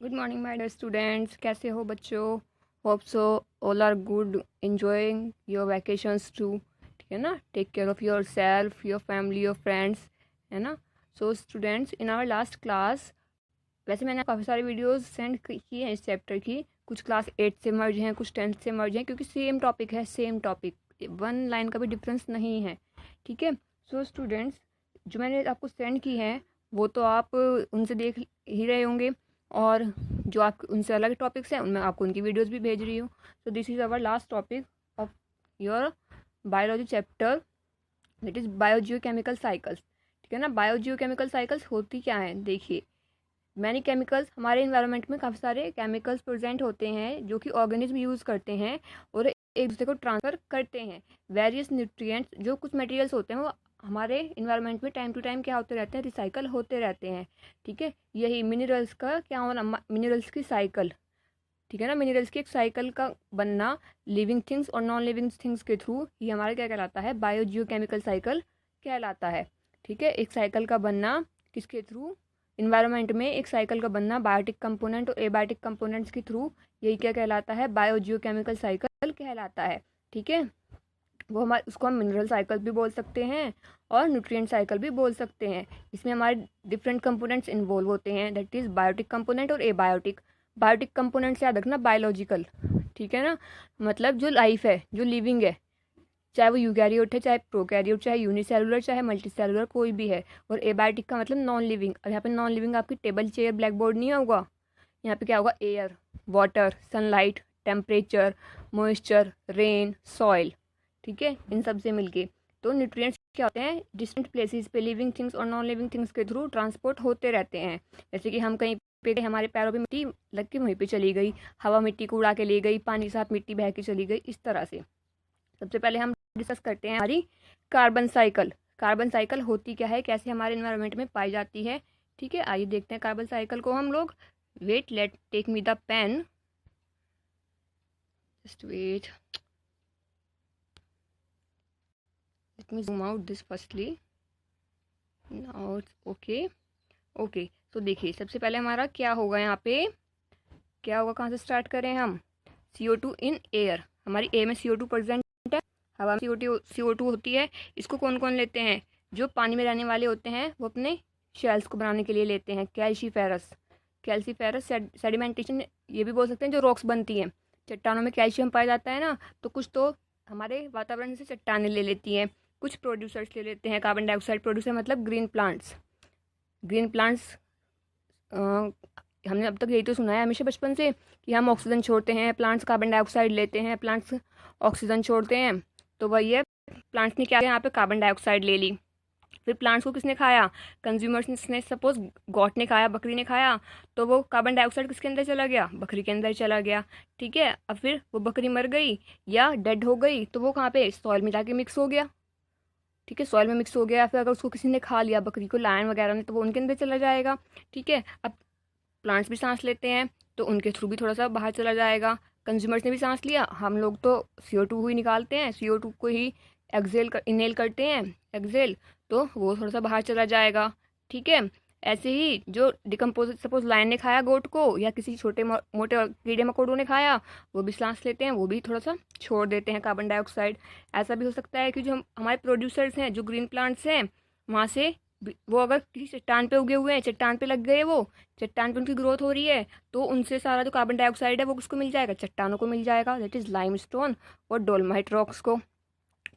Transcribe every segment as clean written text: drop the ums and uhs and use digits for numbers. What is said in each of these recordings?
Good morning my dear students. कैसे हो बच्चों? Hope so all are good, enjoying your vacations too. ठीक है ना? Take care of your self, your family, your friends, है ना? So students, in our last class, वैसे मैंने काफ़ी सारी वीडियोस सेंड की हैं इस चैप्टर की। कुछ क्लास 8 से मर्ज हैं, कुछ 10th से मर्ज हैं, क्योंकि सेम टॉपिक है, सेम टॉपिक, वन लाइन का भी डिफरेंस नहीं है। ठीक है? सो स्टूडेंट्स, जो मैंने आपको सेंड की है वो तो आप उनसे देख ही रहे होंगे, और जो आप उनसे अलग टॉपिक्स हैं उनमें आपको उनकी वीडियोस भी भेज रही हूँ। So this is our last topic of your biology chapter, that is biogeochemical cycles. ठीक है ना? बायोजियोकेमिकल साइकिल्स होती क्या है? देखिए, मैनी केमिकल्स, हमारे इन्वायरमेंट में काफ़ी सारे केमिकल्स प्रेजेंट होते हैं जो कि ऑर्गेनिज्म यूज़ करते हैं और एक दूसरे को ट्रांसफ़र करते हैं। वेरियस न्यूट्रिएंट्स, जो कुछ मटेरियल्स होते हैं वो हमारे इन्वायरमेंट में टाइम टू टाइम क्या होते रहते हैं? रिसाइकल होते रहते हैं। ठीक है? यही मिनरल्स का क्या होना, मिनरल्स की साइकिल। ठीक है ना? मिनरल्स की एक साइकिल का बनना लिविंग थिंग्स और नॉन लिविंग थिंग्स के थ्रू, ये हमारा क्या कहलाता है? बायोजियोकेमिकल साइकिल कहलाता है। ठीक है? एक साइकिल का बनना किसके थ्रू? इन्वायरमेंट में एक साइकिल का बनना बायोटिक कंपोनेंट और एबायोटिक कंपोनेंट्स के थ्रू, यही क्या कहलाता है? बायोजियोकेमिकल साइकिल कहलाता है। ठीक है? वो हमारे, उसको हम मिनरल साइकिल भी बोल सकते हैं और न्यूट्रिएंट साइकिल भी बोल सकते हैं। इसमें हमारे डिफरेंट कंपोनेंट्स इन्वॉल्व होते हैं, दैट इज़ बायोटिक कंपोनेंट और एबायोटिक। बायोटिक कंपोनेंट्स याद रखना, बायोलॉजिकल। ठीक है ना? मतलब जो लाइफ है, जो लिविंग है, चाहे वो यूकैरियोट है, चाहे प्रोकैरियोट, चाहे यूनिसेलुलर, चाहे मल्टीसेलुलर, कोई भी है। और एबायोटिक का मतलब नॉन लिविंग। अब यहाँ पे नॉन लिविंग आपकी टेबल चेयर ब्लैक बोर्ड नहीं होगा, यहाँ पे क्या होगा? Air, water, sunlight, temperature, moisture, rain, soil. ठीक है? इन सब से मिलके तो न्यूट्रिएंट्स क्या होते हैं? डिस्टेंट प्लेसेस पे लिविंग थिंग्स और नॉन लिविंग थिंग्स के थ्रू ट्रांसपोर्ट होते रहते हैं। जैसे कि हम कहीं पे गए, हमारे पैरों पे मिट्टी लग के वहीं पे चली गई, हवा मिट्टी को उड़ा के ले गई, पानी के साथ मिट्टी बह के चली गई, इस तरह से। सबसे पहले हम डिस्कस करते हैं हमारी कार्बन साइकिल। कार्बन साइकिल होती क्या है, कैसे हमारे एनवायरनमेंट में पाई जाती है? ठीक है, आइए देखते हैं कार्बन साइकिल को हम लोग। Wait, let take me the pen, just wait, let me zoom out this firstly. now it's okay. Okay, तो देखिए सबसे पहले हमारा क्या होगा यहाँ पे, क्या होगा? कहाँ से स्टार्ट करें हम? CO2 इन एयर, हमारी एयर में CO2 प्रेजेंट है, हवा में CO2 होती है। इसको कौन कौन लेते हैं? जो पानी में रहने वाले होते हैं वो अपने शेल्स को बनाने के लिए लेते हैं। कैल्शिफेरस, कैल्शिफेरस सेडिमेंटेशन, ये भी बोल सकते हैं, जो रॉक्स बनती हैं, चट्टानों में कैल्शियम पाया जाता है ना, तो कुछ तो हमारे वातावरण से चट्टानें ले लेती हैं, कुछ प्रोड्यूसर्स ले लेते हैं कार्बन डाइऑक्साइड। प्रोड्यूसर मतलब ग्रीन प्लांट्स। ग्रीन प्लांट्स, हमने अब तक यही तो सुना है हमेशा बचपन से कि हम ऑक्सीजन छोड़ते हैं, प्लांट्स कार्बन डाइऑक्साइड लेते हैं, प्लांट्स ऑक्सीजन छोड़ते हैं। तो वही है, प्लांट्स ने क्या किया? यहाँ पे कार्बन डाइऑक्साइड ले ली। फिर प्लांट्स को किसने खाया? कंज्यूमर्स ने। सपोज गॉट ने खाया, बकरी ने खाया, तो वो कार्बन डाइऑक्साइड किसके अंदर चला गया? बकरी के अंदर चला गया। ठीक है? अब फिर वो बकरी मर गई या डेड हो गई, तो वो कहाँ पे? सॉइल में जाके मिक्स हो गया। ठीक है? सॉइल में मिक्स हो गया। फिर अगर उसको किसी ने खा लिया, बकरी को, लायन वगैरह ने, तो वो उनके अंदर चला जाएगा। ठीक है? अब प्लांट्स भी सांस लेते हैं तो उनके थ्रू भी थोड़ा सा बाहर चला जाएगा। कंज्यूमर्स ने भी सांस लिया, हम लोग तो CO2 ही निकालते हैं, CO2 को ही इनहेल करते हैं, एक्सेल, तो वो थोड़ा सा बाहर चला जाएगा। ठीक है? ऐसे ही जो डिकम्पोज, सपोज लायन ने खाया गोट को, या किसी छोटे मोटे कीड़े मकोड़ों ने खाया, वो भी सांस लेते हैं, वो भी थोड़ा सा छोड़ देते हैं कार्बन डाइऑक्साइड। ऐसा भी हो सकता है कि जो हमारे प्रोड्यूसर्स हैं, जो ग्रीन प्लांट्स हैं, वहाँ से वो अगर किसी चट्टान पे उगे हुए हैं, चट्टान पे लग गए, वो चट्टान पे उनकी ग्रोथ हो रही है, तो उनसे सारा जो कार्बन डाइऑक्साइड है वो किसको मिल जाएगा? चट्टानों को मिल जाएगा, दैट इज लाइमस्टोन और डोलमाइट रॉक्स को।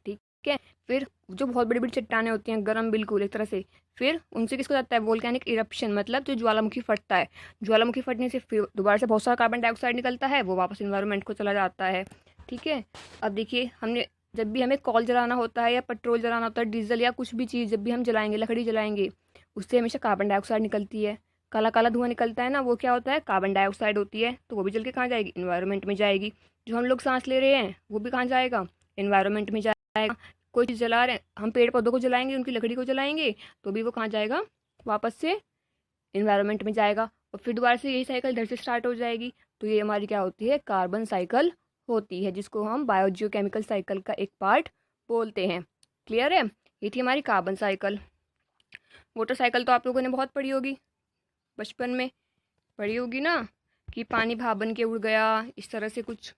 ठीक है? फिर जो बहुत बड़ी बड़ी चट्टानें होती हैं, गर्म बिल्कुल एक तरह से, फिर उनसे किसको जाता है? वोल्केनिक इरप्शन, मतलब जो ज्वालामुखी फटता है, ज्वालामुखी फटने से फिर दोबारा से बहुत सारा कार्बन डाइऑक्साइड निकलता है, वो वापस इन्वायरमेंट को चला जाता है। ठीक है? अब देखिए, हमने जब भी हमें कॉल जलाना होता है या पेट्रोल जलाना होता है, डीजल या कुछ भी चीज़ जब भी हम जलाएंगे, लकड़ी जलाएंगे, उससे हमेशा कार्बन डाइऑक्साइड निकलती है। काला काला धुआं निकलता है ना, वो क्या होता है? कार्बन डाइऑक्साइड होती है। तो वो भी जल के कहाँ जाएगी? इन्वायरमेंट में जाएगी। जो हम लोग सांस ले रहे हैं वो भी कहाँ जाएगा? इन्वायरमेंट में जाएगा। कोई चीज़ जला रहे हैं, हम पेड़ पौधों को जलाएंगे, उनकी लकड़ी को जलाएंगे, तो भी वो कहाँ जाएगा? वापस से इन्वायरमेंट में जाएगा। और फिर दोबारा से यही साइकिल इधर से स्टार्ट हो जाएगी। तो ये हमारी क्या होती है? कार्बन साइकिल होती है, जिसको हम बायोजियोकेमिकल साइकिल का एक पार्ट बोलते हैं। क्लियर है? ये थी हमारी कार्बन साइकिल। वाटर साइकिल तो आप लोगों ने बहुत पढ़ी होगी बचपन में। पढ़ी होगी ना कि पानी भाप बन के उड़ गया, इस तरह से कुछ।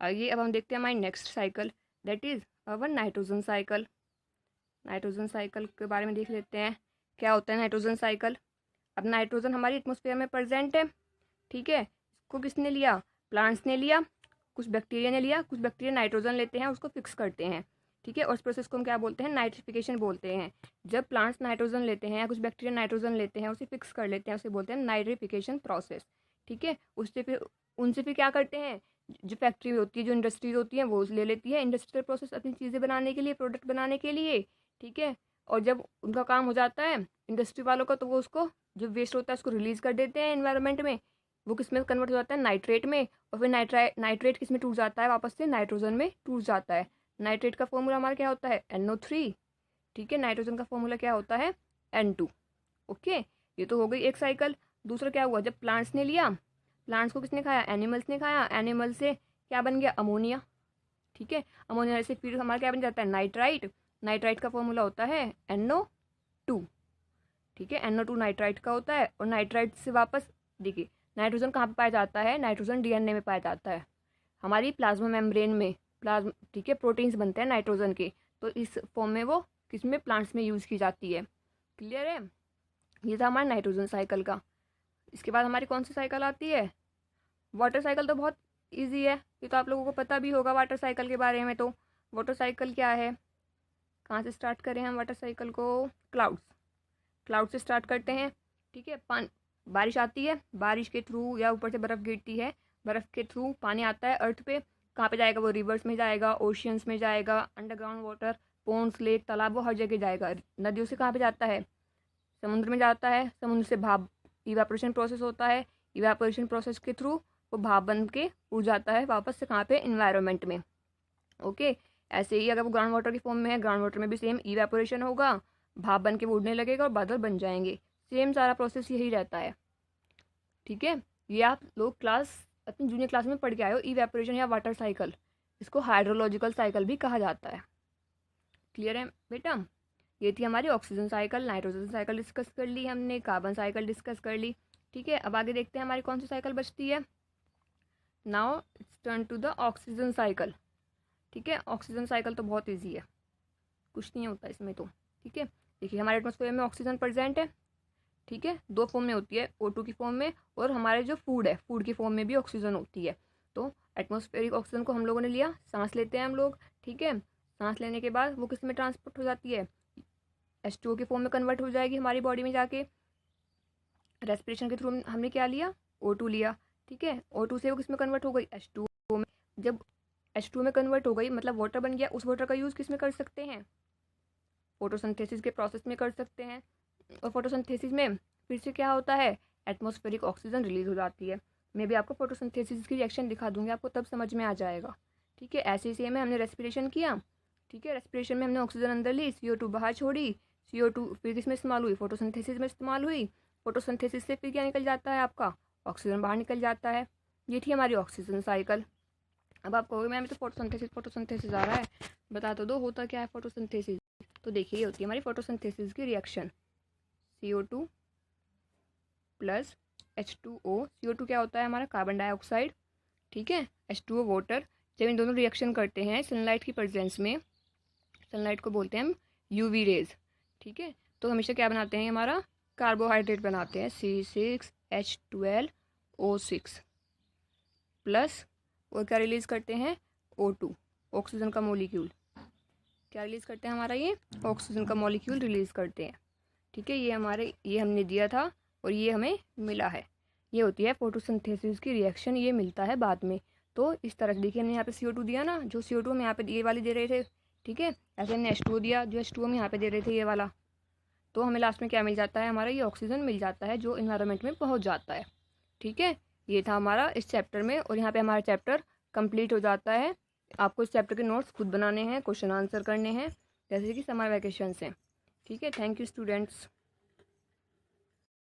आइए अब हम देखते हैं हमारी next cycle, that is our nitrogen cycle. Nitrogen cycle के बारे में देख लेते हैं क्या होता है नाइट्रोजन साइकिल। अब नाइट्रोजन हमारी एटमॉस्फेयर में प्रेजेंट है, ठीक है। इसको किसने लिया? प्लांट्स ने लिया, कुछ बैक्टीरिया ने लिया। कुछ बैक्टीरिया नाइट्रोजन लेते हैं, उसको फिक्स करते हैं, ठीक है। और इस प्रोसेस को हम क्या बोलते हैं? नाइट्रिफिकेशन बोलते हैं। जब प्लांट्स नाइट्रोजन लेते हैं या कुछ बैक्टीरिया नाइट्रोजन लेते हैं, उसे फिक्स कर लेते हैं, उसे बोलते हैं नाइट्रिफिकेशन प्रोसेस, ठीक है। उससे फिर उनसे फिर क्या करते हैं? जो फैक्ट्री होती है, जो इंडस्ट्रीज होती हैं, वो ले लेती है इंडस्ट्रियल प्रोसेस अपनी चीज़ें बनाने के लिए, प्रोडक्ट बनाने के लिए, ठीक है। और जब उनका काम हो जाता है इंडस्ट्री वालों का, तो वो उसको जो वेस्ट होता है उसको रिलीज़ कर देते हैं एनवायरनमेंट में। वो किस में कन्वर्ट हो जाता है? नाइट्रेट में। और फिर नाइट्रेट किस में टूट जाता है? वापस से नाइट्रोजन में टूट जाता है। नाइट्रेट का फॉर्मूला हमारा क्या होता है? NO3, ठीक है। नाइट्रोजन का फॉर्मूला क्या होता है? N2। ओके, ये तो हो गई एक साइकिल। दूसरा क्या हुआ? जब प्लांट्स ने लिया, प्लांट्स को किसने खाया? एनिमल्स ने खाया। एनिमल से क्या बन गया? अमोनिया, ठीक है। अमोनिया से फिर हमारा क्या बन जाता है? नाइट्राइट। नाइट्राइट का फॉर्मूला होता है NO2, ठीक है। NO2 नाइट्राइट का होता है। और नाइट्राइट से वापस देखिए नाइट्रोजन कहाँ पे पाया जाता है? नाइट्रोजन DNA में पाया जाता है, हमारी प्लाज्मा मेम्ब्रेन में। प्लाज्मा, ठीक है, प्रोटीन्स बनते हैं नाइट्रोजन के। तो इस फॉर्म में वो किसमें? प्लांट्स में यूज़ की जाती है। क्लियर है? ये था हमारा नाइट्रोजन साइकिल का। इसके बाद हमारी कौन सी साइकिल आती है? Water cycle. तो बहुत ईजी है, ये तो आप लोगों को पता भी होगा वाटर साइकिल के बारे में। तो वाटर साइकिल क्या है? कहाँ से स्टार्ट करें हम वाटर साइकिल को? क्लाउड से स्टार्ट करते हैं, ठीक है। बारिश आती है, बारिश के थ्रू या ऊपर से बर्फ़ गिरती है, बर्फ़ के थ्रू पानी आता है अर्थ पे। कहाँ पे जाएगा वो? रिवर्स में जाएगा, ओशियंस में जाएगा, अंडरग्राउंड वाटर, पोन्स, लेक, तालाब, वो हर जगह जाएगा। नदियों से कहाँ पे जाता है? समुद्र में जाता है। समुद्र से भाप, इवापोरेशन प्रोसेस होता है। इवापोरेशन प्रोसेस के थ्रू वो भाप बन के उड़ जाता है वापस से कहाँ पे? इन्वायरमेंट में। ओके, ऐसे ही अगर वो ग्राउंड वाटर की फॉर्म में है, ग्राउंड वाटर में भी सेम इवापोरेशन होगा, भाप बन के वो उड़ने लगेगा और बादल बन जाएंगे। सेम सारा प्रोसेस यही रहता है, ठीक है। ये आप लोग अपनी जूनियर क्लास में पढ़ के आए हो, इवेपोरेशन या वाटर साइकिल। इसको हाइड्रोलॉजिकल साइकिल भी कहा जाता है। क्लियर है बेटा? ये थी हमारी oxygen cycle. Nitrogen cycle discuss कर ली हमने, कार्बन साइकिल डिस्कस कर ली, ठीक है। अब आगे देखते हैं हमारी कौन सी साइकिल बचती है। Now it's turn to the oxygen cycle, ठीक है। ऑक्सीजन साइकिल तो बहुत ईजी है, कुछ नहीं होता इसमें तो, ठीक है। देखिए हमारे एटमॉस्फेयर में ऑक्सीजन प्रेजेंट है, ठीक है। दो फॉर्म में होती है, O2 की फॉर्म में, और हमारे जो फूड है, फूड की फॉर्म में भी ऑक्सीजन होती है। तो एटमॉस्फेरिक ऑक्सीजन को हम लोगों ने लिया, सांस लेते हैं हम लोग, ठीक है। सांस लेने के बाद वो किस में ट्रांसपोर्ट हो जाती है? H2O की फॉर्म में कन्वर्ट हो जाएगी हमारी बॉडी में जाके। रेस्पिरेशन के थ्रू हमने क्या लिया? O2 लिया, ठीक है। O2 से वो किस में कन्वर्ट हो गई? H2O में। जब H2O में कन्वर्ट हो गई मतलब वाटर बन गया, उस वाटर का यूज़ किस में कर सकते हैं? फोटोसिंथेसिस के प्रोसेस में कर सकते हैं। और फोटोसिंथेसिस में फिर से क्या होता है? एटमॉस्फेरिक ऑक्सीजन रिलीज हो जाती है। मैं भी आपको फोटोसिंथेसिस की रिएक्शन दिखा दूंगी, आपको तब समझ में आ जाएगा, ठीक है। ऐसे ही सेम है, हमने रेस्पिरेशन किया, ठीक है। रेस्पिरेशन में हमने ऑक्सीजन अंदर ली, CO2 बाहर छोड़ी। CO2 फिर किस में इस्तेमाल हुई? फोटोसिंथेसिस में इस्तेमाल हुई। फोटोसिंथेसिस से फिर क्या निकल जाता है आपका? ऑक्सीजन बाहर निकल जाता है। ये थी हमारी ऑक्सीजन साइकिल। अब आप कहोगे मैम तो फोटोसिंथेसिस आ रहा है, बता तो दो होता क्या है फोटोसिंथेसिस। तो देखिए ये होती है हमारी फोटोसिंथेसिस की reaction, CO2 plus H2O। CO2 क्या होता है हमारा? कार्बन डाइऑक्साइड, ठीक है। H2O water. जब इन दोनों रिएक्शन करते हैं सनलाइट की प्रेजेंस में, सनलाइट को बोलते हैं हम UV रेज, ठीक है। तो हमेशा क्या बनाते हैं? हमारा कार्बोहाइड्रेट बनाते हैं, C6H12O6 प्लस, और क्या रिलीज करते हैं? O2, ऑक्सीजन का मॉलिक्यूल। क्या रिलीज करते हैं हमारा? ये ऑक्सीजन का मॉलिक्यूल रिलीज करते हैं, ठीक है। ये हमने दिया था और ये हमें मिला है। ये होती है फोटोसिंथेसिस की रिएक्शन, ये मिलता है बाद में। तो इस तरह देखिए हमने यहाँ पे CO2 दिया ना, जो CO2 हम यहाँ पे ये वाली दे रहे थे, ठीक है। ऐसे हमने H2O दिया, जो H2O हम यहाँ पे दे रहे थे ये वाला। तो हमें लास्ट में क्या मिल जाता है? हमारा ये ऑक्सीजन मिल जाता है जो इन्वायरमेंट में पहुँच जाता है, ठीक है। ये था हमारा इस चैप्टर में, और यहाँ पे हमारा चैप्टर कंप्लीट हो जाता है। आपको इस चैप्टर के नोट्स खुद बनाने हैं, क्वेश्चन आंसर करने हैं, जैसे कि समर वैकेशन से, ठीक है। Thank you students.